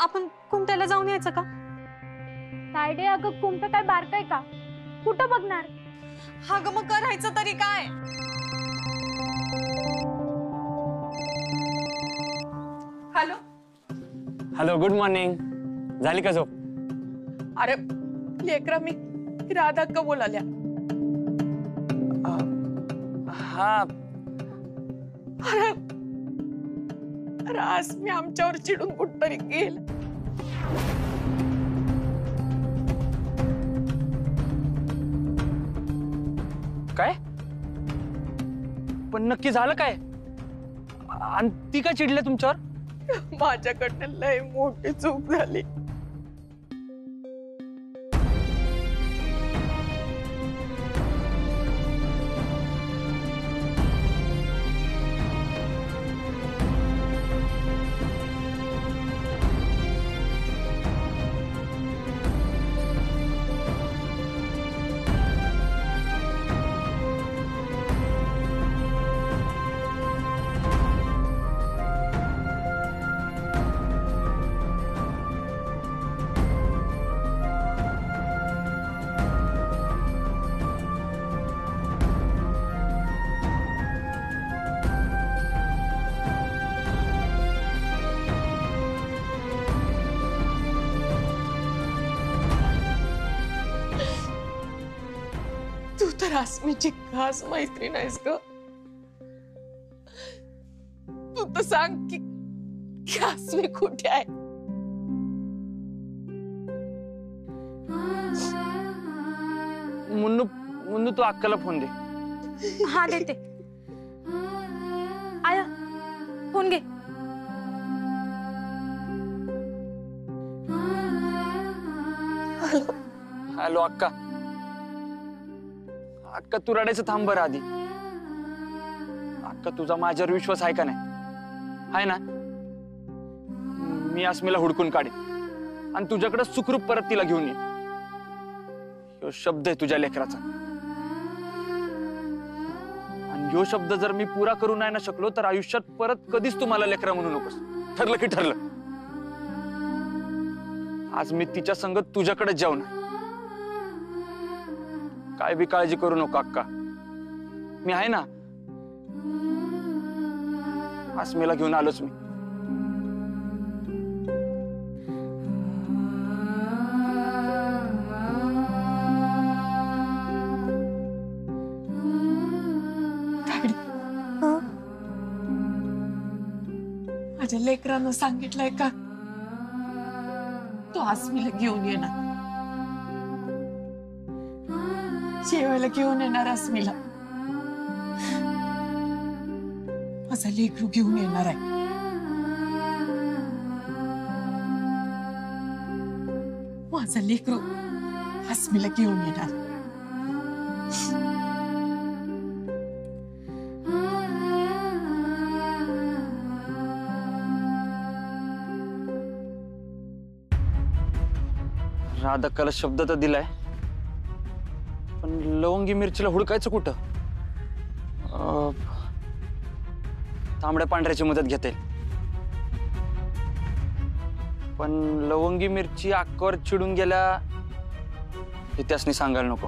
आपण कुमट्याला जाऊन यायचं का? तायडे अगं कुमटं काय बारकाय का? कुठं बघणार? हा ग मग करायचं तरी काय? Hello hello, good morning. झाली का झोप? अरे लेकरा मी राधा का बोलाल्या. हा. अरे अरे आज मी आमच्यावर चिडून कुठतरी गेल. काय? पण नक्की झालं काय? आणि ती का चिडले तुमच्यावर? माझ्याकडनं लय मोठी चूक झाली. तू तर आसमीची खास मैत्रीण आहेस ग. तू तर सांग की आसमी कुठे आहे? मुन्नू मुन्नू, तू अक्काला फोन दे. हा देते. आया फोन घे. हॅलो अक्का. अक्का तू रडायचं थांब बरं आधी. अक्का तुझा माझ्यावर विश्वास आहे का नाही? आहे ना? मी अस्मीला हुडकून काढेन आणि तुझ्याकडे सुखरूप परत तिला घेऊन ये. ह्यो शब्द आहे तुझ्या लेकराचा. आणि ह्यो शब्द जर मी पुरा करू नाही ना शकलो तर आयुष्यात परत कधीच तुम्हाला लेकरा म्हणू नकोस. ठरलं की ठरलं. आज मी तिच्या संगत तुझ्याकडे जेवणार. काय बी काळजी करू नको अक्का, मी आहे ना. अस्मीला घेऊन आलोच मी. माझ्या लेकरानं सांगितलंय का तो आसमीला घेऊन येणार, जेवायला घेऊन येणार आसमीला. माझा लेकरू घेऊन येणार आहे. माझा लेकरू आसमीला घेऊन येणार. राधाक्काला शब्द तर दिलाय, पण लवंगी मिरचीला हुडकायचं कुठं? तांबड्या पांढऱ्याची मदत घेते, पण लवंगी मिरची अक्कावर चिडून गेल्या हे त्यासनी सांगायला नको.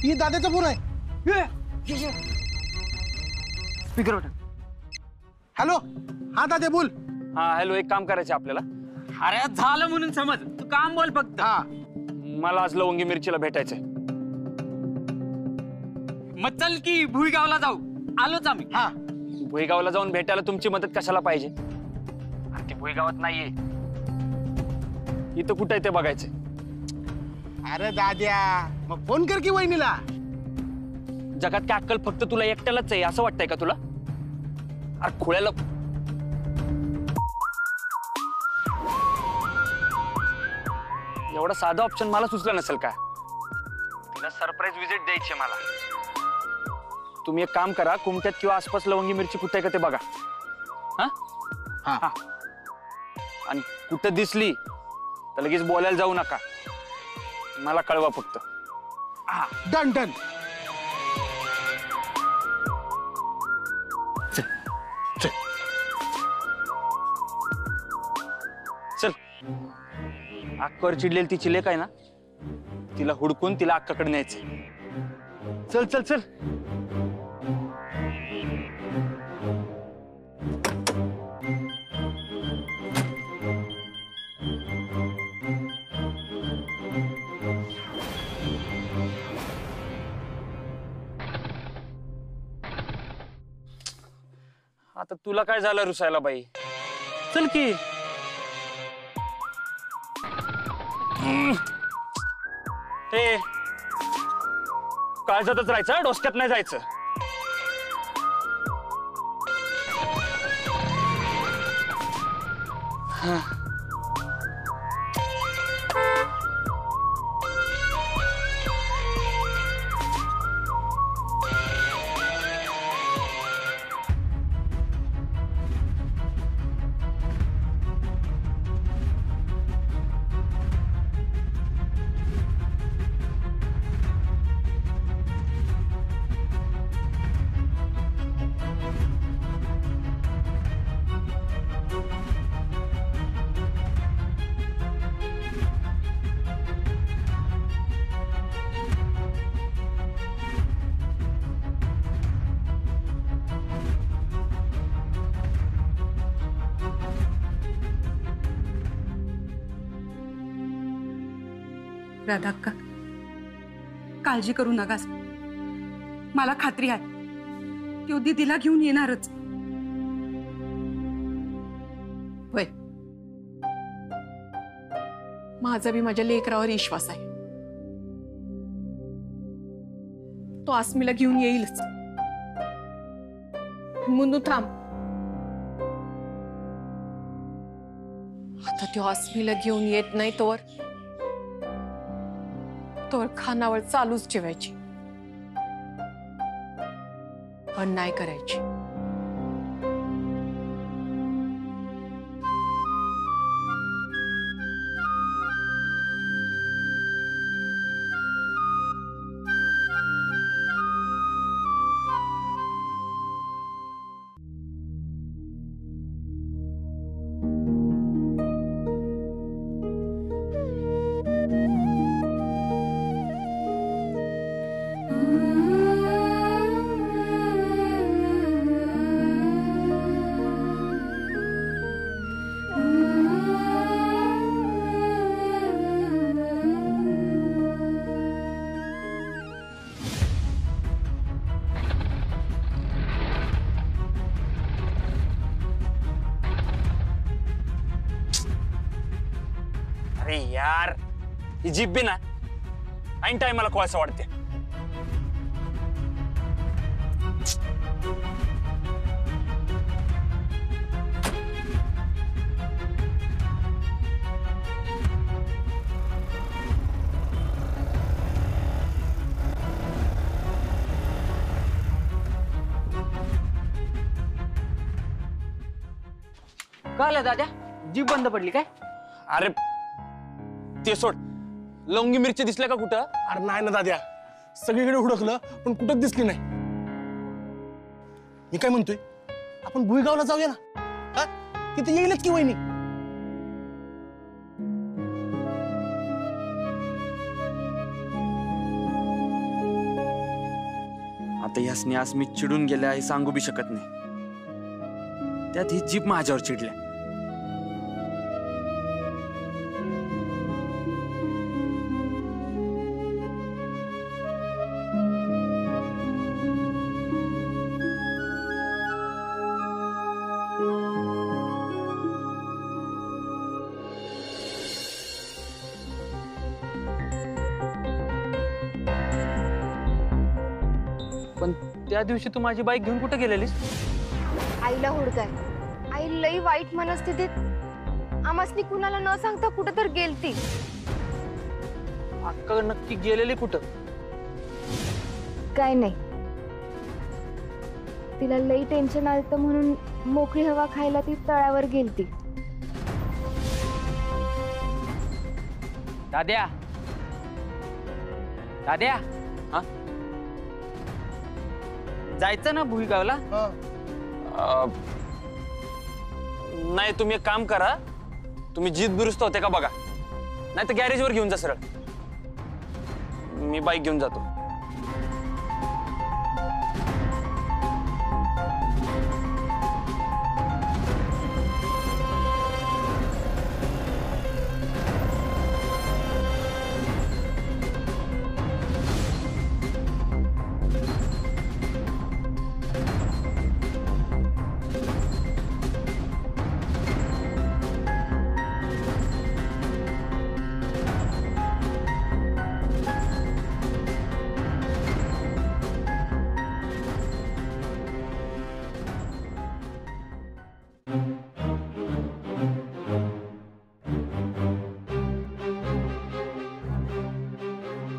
ही दादाचा फोन आहे. स्पीकर. हॅलो, हा दादा बोल. हा हॅलो, एक काम करायचं आपल्याला. अरे झालं म्हणून समज, तू काम बोल फक्त. हा, मला आज लवंगी मिरचीला भेटायचंय. मग चल की भुईगावला जाऊ. आलोच आम्ही. हा, भुईगावला जाऊन भेटायला तुमची मदत कशाला पाहिजे? ती भुईगावात नाहीये, इथं कुठं आहे ते बघायचंय. अरे दाद्या मग फोन कर की वहिनीला. जगात काय अक्कल फक्त तुला एकट्यालाच आहे असं वाटतंय का तुला? अरे खोळ्याला एवढा साधा ऑप्शन मला सुचला नसेल का? तिला सरप्राईज विजिट द्यायची मला. तुम्ही एक काम करा, कुमट्यात किंवा आसपास लवंगी मिरची कुठे आहे का ते बघा. हा हा, आणि कुठं दिसली तर लगेच बोलायला जाऊ नका, मला कळवा फक्त. Done done. चल, अक्कावर चिडलेली ती चिले काय ना, तिला हुडकून तिला अक्काकडे न्यायचं. चल चल चल. आता तुला काय झालं रुसायला बाई? चल की. हे काळजातच राहायचं, डोसक्यात नाही जायचं. राधाक्का, काळजी करू नकास. मला खात्री आहे तो दीदीला घेऊन येणारच. होय, माझा बी माझ्या लेकरावर विश्वास आहे. तो आसमीला घेऊन येईलच. मुन्नू थांब. आता तो आसमीला घेऊन येत नाही तोवर खानावर चालूच ठेवायची, पण नाही करायची. अरे यार, ही जीप बी ना ऐन टायमाला कोळसा वाढते. काय आलं दाद्या? जीप बंद पडली काय? अरे ते सोड, लवंगी मिरची दिसल्या का कुठं? अरे नाही ना दाद्या, सगळीकडे हुडकलं पण कुठंच दिसली नाही. मी काय म्हणतोय, आपण भुईगावला जाऊया ना. हा? तिथे येईलच की वहिनी. आता यासनी आज मी चिडून गेल्या हे सांगू बी शकत नाही. त्यात ही जीप माझ्यावर चिडल्या. पण त्या दिवशी तू माझी बाईक घेऊन कुठे गेलेलीस? आईला हुडकाय. आई लई वाईट मनस्थितीत आमासनी कुणाला न सांगता कुठं तर गेलती. अक्का नक्की गेलेली कुठं? काय नाही, तिला लई टेन्शन आलतं म्हणून मोकळी हवा खायला ती तळ्यावर गेलती. दाद्या, दाद्या, हा? जायचं ना भुईगावला? नाही, तुम्ही एक काम करा, तुम्ही जीत दुरुस्त होते का बघा, नाही तर गॅरेजवर घेऊन जा सरळ. मी बाईक घेऊन जातो.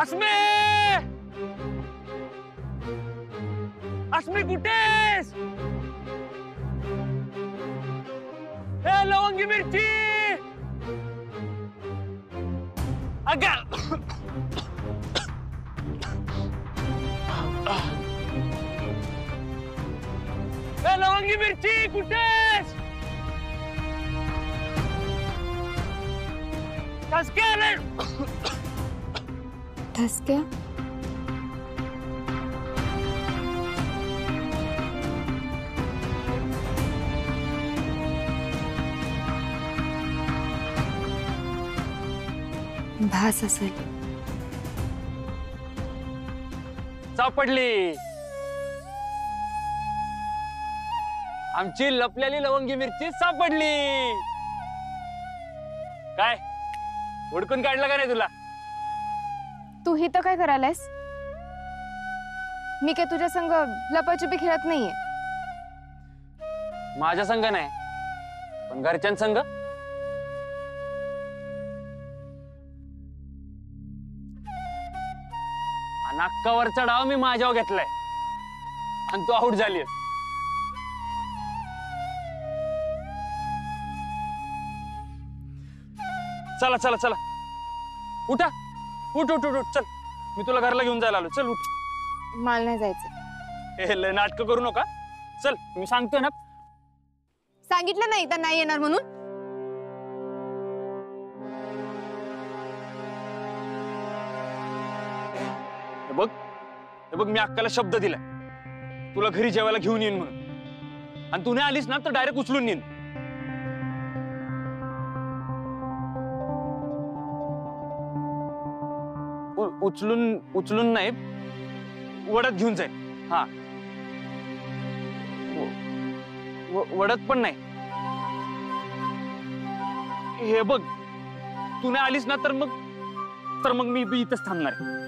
अस्मी! अस्मी कुठेस? हे लवंगी मिरची! अगं! हे लवंगी मिरची कुठेस? ठसके आले! ठसक्या? भास असेल. सापडली आमची लपलेली लवंगी मिरची सापडली. काय हुडकून काढलं का नाही तुला? तू ही तर काय करायलायस? मी काय तुझ्या संग लपाछुपी खेळत नाहीये. माझ्या संग नाही, पण घरच्यां संग. नाक्कावरचा डाव मी माझ्यावर घेतलाय आणि तू आउट झालीस. चला चला चला, उठा, उठ उठ उठ उठ, चल मी तुला घरला घेऊन जायला आलो. चल उठ. मला नाही जायचं. हे लय नाटकं करू नका. चल, मी सांगतोय ना. सांगितलं नाही तर नाही येणार म्हणून. हे बघ मी अक्काला शब्द दिलाय तुला घरी जेवायला घेऊन येईन म्हणून, आणि तू नाही आलीस ना तर डायरेक्ट उचलून येईन. उचलून उचलून नाही, वडत घेऊन जाईल. हा, वडत पण नाही. हे बघ तू नाही आलीस ना तर मग मी इथंच थांबणार आहे.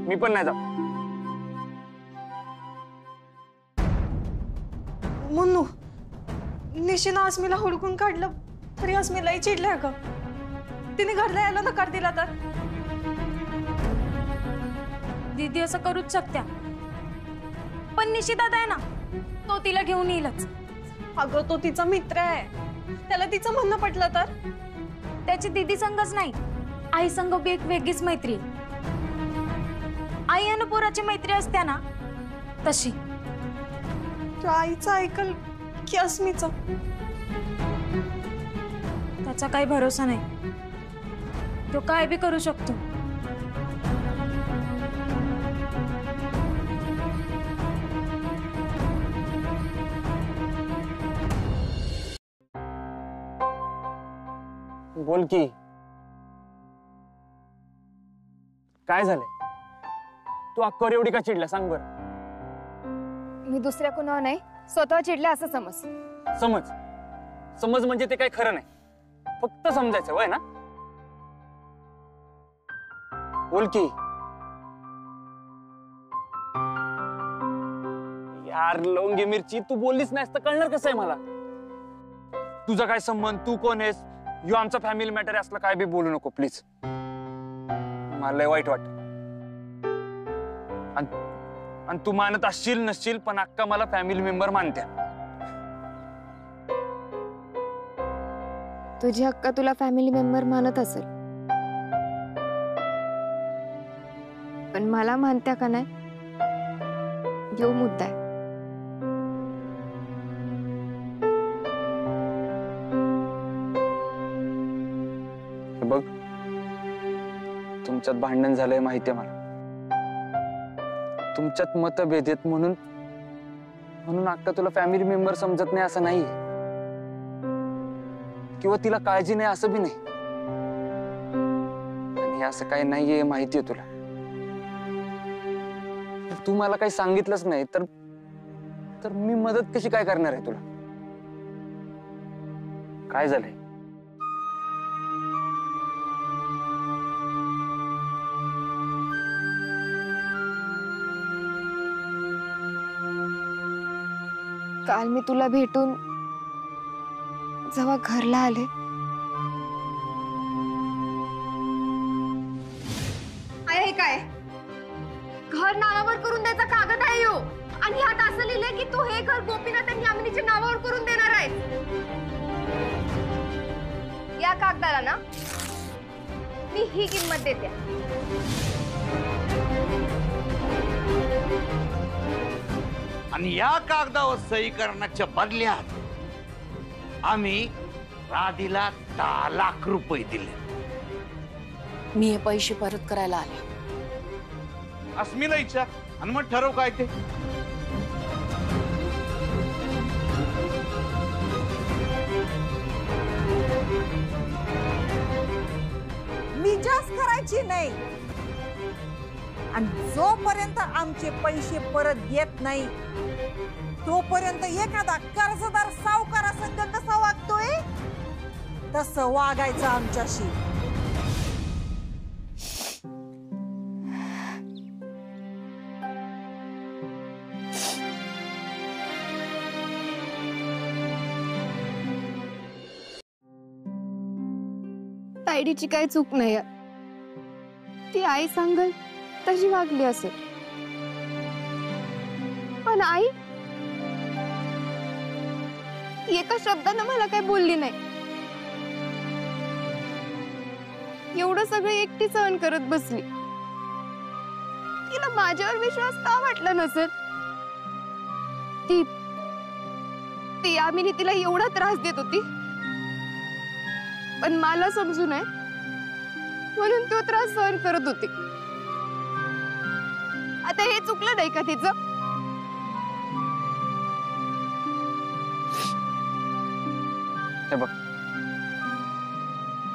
मी पण नाही जात. मुन्नू, निशीनं अस्मीला हुडकून काढलं तरी अस्मी लई चिडल्या ग. तिने घरला यायला नकार दिला तर दीदी असं करूच शकत्या, पण निशी दादा आहे ना, तो तिला घेऊन येईलच. अगं तो तिचा मित्र आहे, त्याला तिचं म्हणणं पटलं तर. त्याची दीदी संगच नाही, आई संग बी एक वेगळीच मैत्री. आई आणि पोराची मैत्री असते ना तशी. आईचं ऐकल की अस्मीचं? त्याचा काही भरोसा नाही, तो काय बी करू शकतो. बोल की, काय झालंय? तू अक्कावर एवढी का चिडला सांग बर. मी दुसऱ्या कुणावर नाही, स्वतः चिडले असं समज. समज समज म्हणजे ते काही खरं नाही, फक्त समजायचं वय ना. बोल की. यार लवंगी मिरची, तू बोललीच नाहीस तर कळणार कसं आहे मला? तुझा काय संबंध, तू कोण आहेस, यो आमचा फॅमिली मॅटर असला काय बी बोलू नको प्लीज. मला लय वाईट वाटत. आणि तू मानत असशील नसशील, पण अक्का मला फॅमिली मेंबर मानत्या. तुझी अक्का तुला फॅमिली मेंबर मानत असेल, पण मला मानत्या का नाही यो मुद्दा आहे. तुमच्यात भांडण झालंय माहितीये मला. तुमच्यात मतभेद आहेत म्हणून म्हणून अक्का तुला फॅमिली मेंबर समजत नाही असं नाहीये, किंवा तिला काळजी नाही असं बी नाही. आणि असं काही नाहीये माहितीये तुला. तू मला काही सांगितलंच नाही तर तर मी मदत कशी काय करणार आहे तुला? काय झालंय? काल मी तुला भेटून जेव्हा घरला आले, आहे हे काय? घर नावावर करून द्यायचा कागद आहे यो, आणि ह्यात असं लिहिलंय की तू हे घर गोपीनाथ आणि यामिनीच्या नावावर करून देणार आहे. या कागदाला ना मी ही किंमत देते. आणि या कागदावर सही करण्याच्या बदल्यात आम्ही राधीला 10 लाख रुपये दिले. मी हे पैसे परत करायला आले. अस्मीला इच्छा आणि मग ठरव काय ते. मिजाज करायची नाही, आणि जोपर्यंत आमचे पैसे परत येत नाही तोपर्यंत एखादा कर्जदार सावकारासंग कसा वागतोय तसं वागायचं आमच्याशी. तायडीची काही चूक नाही. ती आई सांगल तशी वागली असेल, पण आई एका शब्दानं मला काही बोलली नाही. एवढं सगळं एकटी सहन करत बसली. तिला माझ्यावर विश्वास का वाटला नसेल? ती यामिनी तिला एवढा त्रास देत होती, पण मला समजू नये म्हणून तो त्रास सहन करत होती. आता हे चुकलं नाही का तिचं? हे बघ,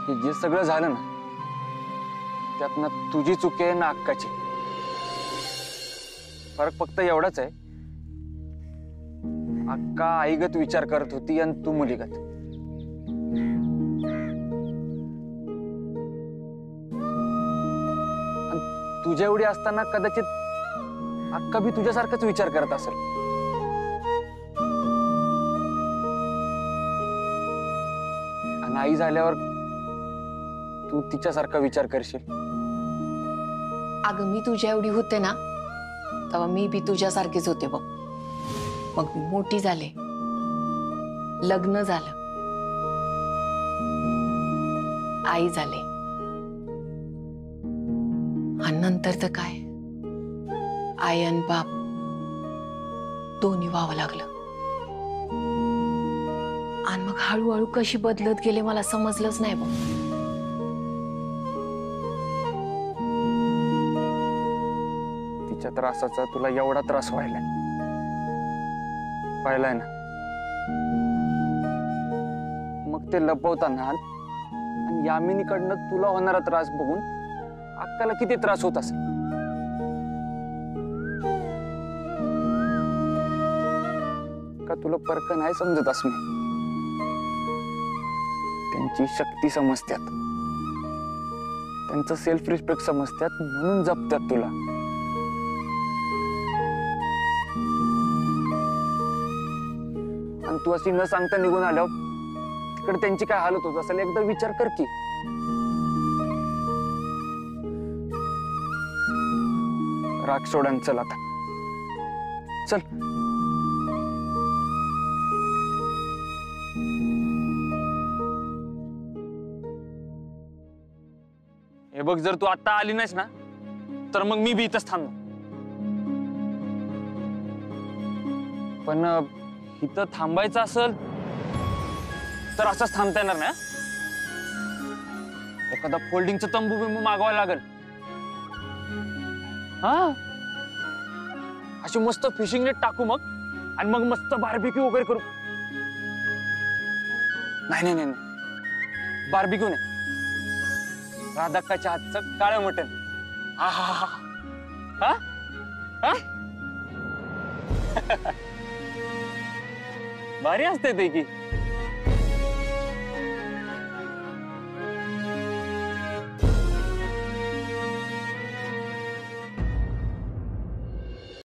हे जे सगळं झालं ना त्यात ना तुझी चूक आहे ना अक्काची. फरक फक्त एवढाच आहे, अक्का आईगत विचार करत होती आणि तू मुलीगत. तुझ्या एवढी असताना कदाचित अक्का बी तुझ्यासारखाच विचार करत असेल. आणि आई झाल्यावर तू तिच्यासारखा विचार करशील. अगं मी तुझ्या एवढी होते ना तेव्हा मी बी तुझ्यासारखीच होते बघ. मग मी मोठी झाले, लग्न झालं, आई झाले, आणि नंतर तर काय आई आणि बाप दोन्ही व्हावं लागलं. आणि मग हळूहळू कशी बदलत गेले मला समजलंच नाही बघ. तिच्या त्रासाचा तुला एवढा त्रास व्हायलाय ना, मग ते लपवताना आणि यामिनीकडनं तुला होणारा त्रास बघून अक्काला किती त्रास होत असेल. का तुला परक नाही समजत अस्मी? त्यांची शक्ती समजत्यात, त्यांचं सेल्फ रिस्पेक्ट समजत्यात म्हणून जपत्यात तुला. आणि तू अशी न सांगता निघून आल्यावर तिकडे त्यांची काय हालत होत असेल एकदा विचार कर की. राग सोडून चल आता, चल. हे बघ, जर तू आता आली नाहीस ना तर मग मी बी इथंच थांबलो. पण इथं थांबायचं असेल तर असंच थांबता येणार ना. एखादा फोल्डिंगचं तंबू बिंबू मागवायला लागेल हा अशी मस्त फिशिंग नेट टाकू मग आणि मग मस्त बार्बिक्यू वगैरे करू. नाही नाही नाही बार्बिक्यू नाही, राधाक्काच्या हातचं काळं मटण. हा हा हा हा हा भारी असते ते की.